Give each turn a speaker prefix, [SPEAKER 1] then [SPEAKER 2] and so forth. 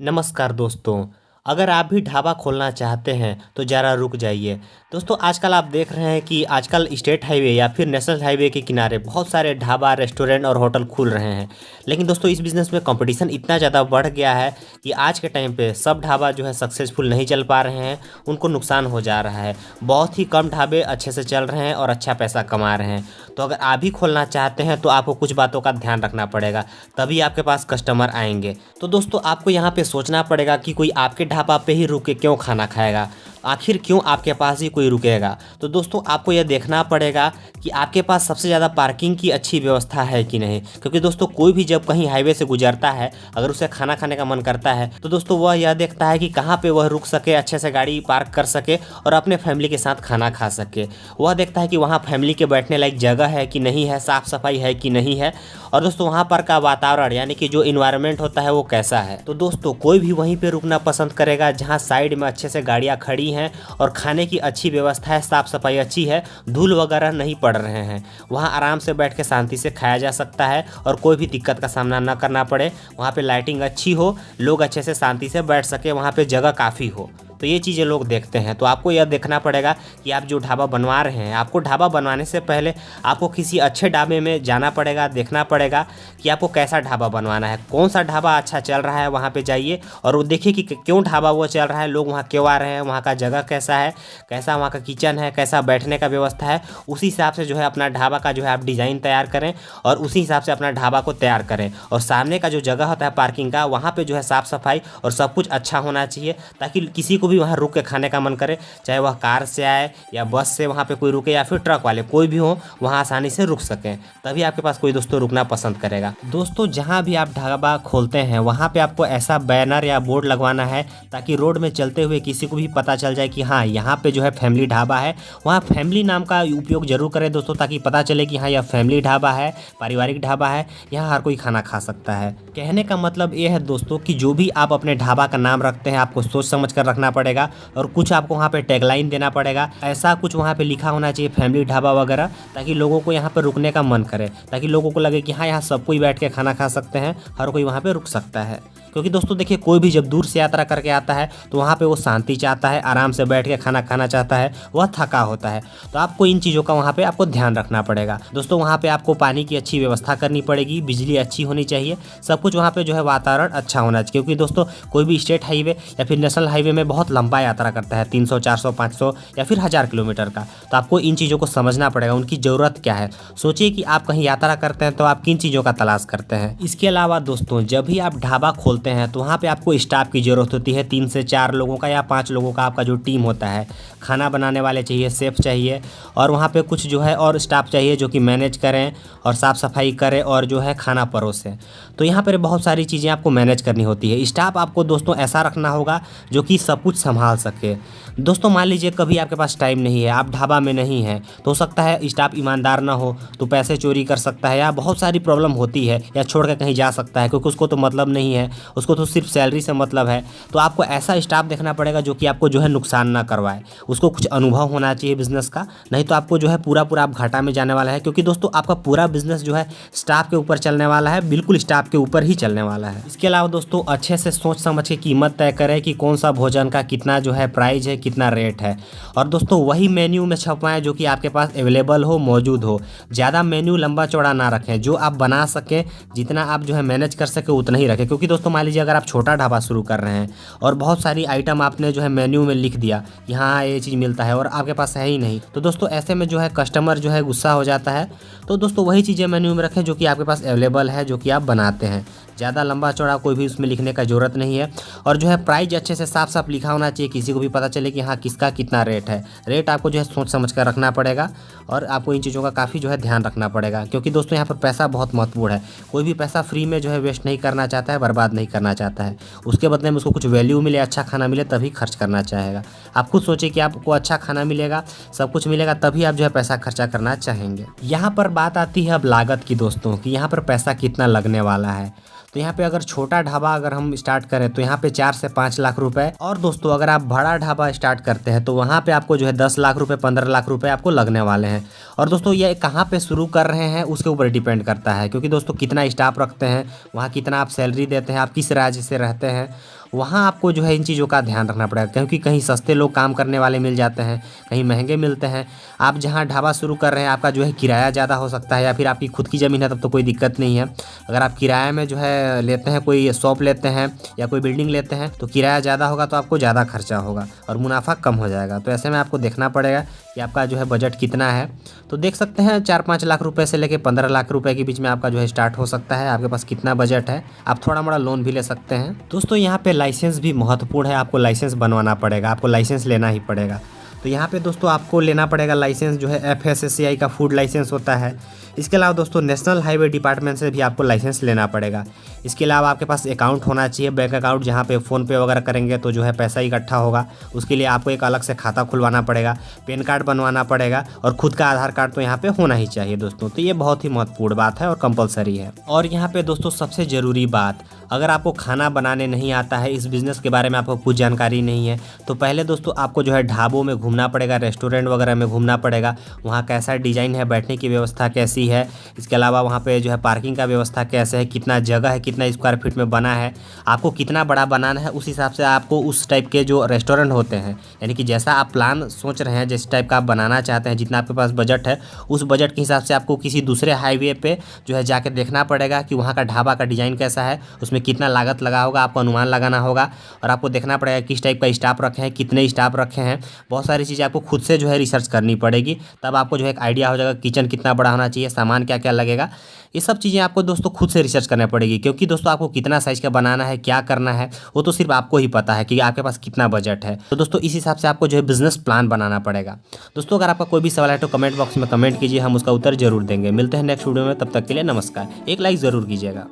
[SPEAKER 1] नमस्कार दोस्तों। अगर आप भी ढाबा खोलना चाहते हैं तो ज़रा रुक जाइए। दोस्तों आजकल आप देख रहे हैं कि आजकल स्टेट हाईवे या फिर नेशनल हाईवे के किनारे बहुत सारे ढाबा रेस्टोरेंट और होटल खुल रहे हैं। लेकिन दोस्तों इस बिज़नेस में कंपटीशन इतना ज़्यादा बढ़ गया है कि आज के टाइम पे सब ढाबा जो है सक्सेसफुल नहीं चल पा रहे हैं, उनको नुकसान हो जा रहा है। बहुत ही कम ढाबे अच्छे से चल रहे हैं और अच्छा पैसा कमा रहे हैं। तो अगर आप भी खोलना चाहते हैं तो आपको कुछ बातों का ध्यान रखना पड़ेगा, तभी आपके पास कस्टमर आएंगे। तो दोस्तों आपको यहाँ पे सोचना पड़ेगा कि कोई आपके ढाबा पे ही रुक के क्यों खाना खाएगा, आखिर क्यों आपके पास ही कोई रुकेगा। तो दोस्तों आपको यह देखना पड़ेगा कि आपके पास सबसे ज़्यादा पार्किंग की अच्छी व्यवस्था है कि नहीं। क्योंकि दोस्तों कोई भी जब कहीं हाईवे से गुजरता है, अगर उसे खाना खाने का मन करता है तो दोस्तों वह यह देखता है कि कहाँ पे वह रुक सके, अच्छे से गाड़ी पार्क कर सके और अपने फैमिली के साथ खाना खा सके। वह देखता है कि वहाँ फैमिली के बैठने लायक जगह है कि नहीं है, साफ़ सफाई है कि नहीं है, और दोस्तों वहाँ पर का वातावरण यानी कि जो इन्वायरमेंट होता है वो कैसा है। तो दोस्तों कोई भी वहीं पे रुकना पसंद करेगा जहाँ साइड में अच्छे से गाड़ियाँ खड़ी हैं और खाने की अच्छी व्यवस्था है, साफ़ सफाई अच्छी है, धूल वगैरह नहीं पड़ रहे हैं। वहाँ आराम से बैठ के शांति से खाया जा सकता है और कोई भी दिक्कत का सामना ना करना पड़े। वहाँ पे लाइटिंग अच्छी हो, लोग अच्छे से शांति से बैठ सके, वहाँ पे जगह काफ़ी हो। तो ये चीज़ें लोग देखते हैं। तो आपको यह देखना पड़ेगा कि आप जो ढाबा बनवा रहे हैं, आपको ढाबा बनवाने से पहले आपको किसी अच्छे ढाबे में जाना पड़ेगा, देखना पड़ेगा कि आपको कैसा ढाबा बनवाना है, कौन सा ढाबा अच्छा चल रहा है। वहाँ पे जाइए और वो देखिए कि क्यों ढाबा वो चल रहा है, लोग वहाँ क्यों आ रहे हैं, वहाँ का जगह कैसा है, कैसा वहाँ का किचन है, कैसा बैठने का व्यवस्था है। उसी हिसाब से जो है अपना ढाबा का जो है आप डिज़ाइन तैयार करें और उसी हिसाब से अपना ढाबा को तैयार करें। और सामने का जो जगह होता है पार्किंग का, वहाँ पे जो है साफ़ सफाई और सब कुछ अच्छा होना चाहिए, ताकि किसी को भी वहाँ रुक के खाने का मन करे, चाहे वह कार से आए या बस से वहाँ पे कोई रुके या फिर ट्रक वाले कोई भी हो, वहाँ आसानी से रुक सकें। तभी आपके पास कोई दोस्तों रुकना पसंद करेगा। दोस्तों जहाँ भी आप ढाबा खोलते हैं वहाँ पे आपको ऐसा बैनर या बोर्ड लगवाना है ताकि रोड में चलते हुए किसी को भी पता चल जाए कि हाँ यहाँ पे जो है फैमिली ढाबा है। वहाँ फैमिली नाम का उपयोग जरूर करें दोस्तों, ताकि पता चले कि हाँ यह फैमिली ढाबा है, पारिवारिक ढाबा है, यहाँ हर कोई खाना खा सकता है। कहने का मतलब ये है दोस्तों कि जो भी आप अपने ढाबा का नाम रखते हैं आपको सोच समझ कर रखना पड़ेगा और कुछ आपको वहाँ पे टैगलाइन देना पड़ेगा। ऐसा कुछ वहाँ पे लिखा होना चाहिए फैमिली ढाबा वगैरह, ताकि लोगों को यहाँ पे रुकने का मन करे, ताकि लोगों को लगे कि हाँ यहाँ सब कोई बैठ के खाना खा सकते हैं, हर कोई वहाँ पे रुक सकता है। क्योंकि दोस्तों देखिए कोई भी जब दूर से यात्रा करके आता है तो वहाँ पे वो शांति चाहता है, आराम से बैठ के खाना खाना चाहता है, वह थका होता है। तो आपको इन चीज़ों का वहाँ पे आपको ध्यान रखना पड़ेगा दोस्तों। वहाँ पे आपको पानी की अच्छी व्यवस्था करनी पड़ेगी, बिजली अच्छी होनी चाहिए, सब कुछ वहाँ पे जो है वातावरण अच्छा होना चाहिए। क्योंकि दोस्तों कोई भी स्टेट हाईवे या फिर नेशनल हाईवे में बहुत लंबा यात्रा करता है, 300 400 500 या फिर 1000 किलोमीटर का। तो आपको इन चीज़ों को समझना पड़ेगा, उनकी ज़रूरत क्या है। सोचिए कि आप कहीं यात्रा करते हैं तो आप किन चीज़ों का तलाश करते हैं। इसके अलावा दोस्तों जब भी आप ढाबा खोलते हैं तो वहाँ पे आपको स्टाफ की ज़रूरत होती है, 3 से 4 लोगों का या 5 लोगों का आपका जो टीम होता है। खाना बनाने वाले चाहिए, शेफ़ चाहिए, और वहाँ पे कुछ जो है और स्टाफ चाहिए जो कि मैनेज करें और साफ़ सफाई करें और जो है खाना परोसें। तो यहाँ पर बहुत सारी चीज़ें आपको मैनेज करनी होती है। स्टाफ आपको दोस्तों ऐसा रखना होगा जो कि सब कुछ संभाल सके। दोस्तों मान लीजिए कभी आपके पास टाइम नहीं है, आप ढाबा में नहीं हैं, तो हो सकता है स्टाफ ईमानदार ना हो तो पैसे चोरी कर सकता है, या बहुत सारी प्रॉब्लम होती है, या छोड़ कर कहीं जा सकता है, क्योंकि उसको तो मतलब नहीं है, उसको तो सिर्फ सैलरी से मतलब है। तो आपको ऐसा स्टाफ देखना पड़ेगा जो कि आपको जो है नुकसान ना करवाए, उसको कुछ अनुभव होना चाहिए बिजनेस का, नहीं तो आपको जो है पूरा आप घाटा में जाने वाला है। क्योंकि दोस्तों आपका पूरा बिजनेस जो है स्टाफ के ऊपर चलने वाला है, बिल्कुल स्टाफ के ऊपर ही चलने वाला है। इसके अलावा दोस्तों अच्छे से सोच समझ के कीमत तय करें कि कौन सा भोजन का कितना जो है प्राइस है, कितना रेट है, और दोस्तों वही मेन्यू में छपवाएं जो कि आपके पास अवेलेबल हो, मौजूद हो। ज़्यादा मेन्यू लंबा चौड़ा ना रखें, जो आप बना सकें, जितना आप जो है मैनेज कर सके उतना ही रखें। क्योंकि दोस्तों मान लीजिए अगर आप छोटा ढाबा शुरू कर रहे हैं और बहुत सारी आइटम आपने जो है मेन्यू में लिख दिया कि हाँ ये चीज़ मिलता है और आपके पास है ही नहीं, तो दोस्तों ऐसे में जो है कस्टमर जो है गुस्सा हो जाता है। तो दोस्तों वही चीज़ें मेन्यू में रखें जो कि आपके पास अवेलेबल है, जो कि आप बनाते हैं। ज़्यादा लंबा चौड़ा कोई भी उसमें लिखने का ज़रूरत नहीं है। और जो है प्राइस अच्छे से साफ साफ लिखा होना चाहिए, किसी को भी पता चले कि हाँ किसका कितना रेट है। रेट आपको जो है सोच समझ कर रखना पड़ेगा और आपको इन चीज़ों का काफ़ी जो है ध्यान रखना पड़ेगा। क्योंकि दोस्तों यहाँ पर पैसा बहुत महत्वपूर्ण है। कोई भी पैसा फ्री में जो है वेस्ट नहीं करना चाहता है, बर्बाद नहीं करना चाहता है। उसके बदले में उसको कुछ वैल्यू मिले, अच्छा खाना मिले, तभी खर्च करना चाहेगा। आप खुद सोचिए कि आपको अच्छा खाना मिलेगा, सब कुछ मिलेगा, तभी आप जो है पैसा खर्चा करना चाहेंगे। यहाँ पर बात आती है अब लागत की दोस्तों, कि यहाँ पर पैसा कितना लगने वाला है। तो यहाँ पे अगर छोटा ढाबा अगर हम स्टार्ट करें तो यहाँ पे 4 से 5 लाख रुपए, और दोस्तों अगर आप बड़ा ढाबा स्टार्ट करते हैं तो वहाँ पे आपको जो है 10 लाख रुपए 15 लाख रुपए आपको लगने वाले हैं। और दोस्तों ये कहाँ पे शुरू कर रहे हैं उसके ऊपर डिपेंड करता है, क्योंकि दोस्तों कितना स्टाफ रखते हैं, वहाँ कितना आप सैलरी देते हैं, आप किस राज्य से रहते हैं, वहाँ आपको जो है इन चीज़ों का ध्यान रखना पड़ेगा, क्योंकि कहीं सस्ते लोग काम करने वाले मिल जाते हैं, कहीं महंगे मिलते हैं। आप जहाँ ढाबा शुरू कर रहे हैं आपका जो है किराया ज़्यादा हो सकता है, या फिर आपकी खुद की ज़मीन है तब तो कोई दिक्कत नहीं है। अगर आप किराए में जो है लेते हैं, कोई शॉप लेते हैं या कोई बिल्डिंग लेते हैं, तो किराया ज़्यादा होगा तो आपको ज़्यादा खर्चा होगा और मुनाफा कम हो जाएगा। तो ऐसे में आपको देखना पड़ेगा कि आपका जो है बजट कितना है। तो देख सकते हैं 4-5 लाख रुपए से लेके 15 लाख रुपए के बीच में आपका जो है स्टार्ट हो सकता है। आपके पास कितना बजट है, आप थोड़ा मोड़ा लोन भी ले सकते हैं। दोस्तों यहाँ पे लाइसेंस भी महत्वपूर्ण है, आपको लाइसेंस बनवाना पड़ेगा, आपको लाइसेंस लेना ही पड़ेगा। तो यहाँ पे दोस्तों आपको लेना पड़ेगा लाइसेंस जो है FSSAI का फूड लाइसेंस होता है। इसके अलावा दोस्तों नेशनल हाईवे डिपार्टमेंट से भी आपको लाइसेंस लेना पड़ेगा। इसके अलावा आपके पास अकाउंट होना चाहिए, बैंक अकाउंट, जहाँ पे फ़ोन पे वगैरह करेंगे तो जो है पैसा इकट्ठा होगा। उसके लिए आपको एक अलग से खाता खुलवाना पड़ेगा, पैन कार्ड बनवाना पड़ेगा और खुद का आधार कार्ड तो यहाँ पे होना ही चाहिए दोस्तों। तो ये बहुत ही महत्वपूर्ण बात है और कंपलसरी है। और यहाँ पे दोस्तों सबसे ज़रूरी बात, अगर आपको खाना बनाने नहीं आता है, इस बिज़नेस के बारे में आपको कुछ जानकारी नहीं है, तो पहले दोस्तों आपको जो है ढाबों में घूमना पड़ेगा, रेस्टोरेंट वगैरह में घूमना पड़ेगा। वहाँ कैसा डिज़ाइन है, बैठने की व्यवस्था कैसी है, इसके अलावा वहाँ पे जो है पार्किंग का व्यवस्था कैसे है, कितना जगह है, कितना स्क्वायर फीट में बना है, आपको कितना बड़ा बनाना है, उस हिसाब से आपको उस टाइप के जो रेस्टोरेंट होते हैं, यानी कि जैसा आप प्लान सोच रहे हैं, जिस टाइप का आप बनाना चाहते हैं, जितना आपके पास बजट है, उस बजट के हिसाब से आपको किसी दूसरे हाईवे पे जो है जाके देखना पड़ेगा कि वहाँ का ढाबा का डिज़ाइन कैसा है, उसमें कितना लागत लगा होगा, आपको अनुमान लगाना होगा। और आपको देखना पड़ेगा किस टाइप का स्टाफ रखे हैं, कितने स्टाफ रखे हैं, बहुत सारी चीज़ें आपको खुद से जो है रिसर्च करनी पड़ेगी। तब आपको जो है एक आइडिया हो जाएगा किचन कितना बड़ा होना चाहिए, सामान क्या क्या लगेगा। ये सब चीज़ें आपको दोस्तों खुद से रिसर्च करना पड़ेगी, क्योंकि दोस्तों आपको कितना साइज़ का बनाना है, क्या करना है, वो तो सिर्फ आपको ही पता है कि आपके पास कितना बजट है। तो दोस्तों इस हिसाब से आपको जो है बिजनेस प्लान बनाना पड़ेगा। दोस्तों अगर आपका कोई भी सवाल है तो कमेंट बॉक्स में कमेंट कीजिए, हम उसका उत्तर जरूर देंगे। मिलते हैं नेक्स्ट वीडियो में, तब तक के लिए नमस्कार। एक लाइक ज़रूर कीजिएगा।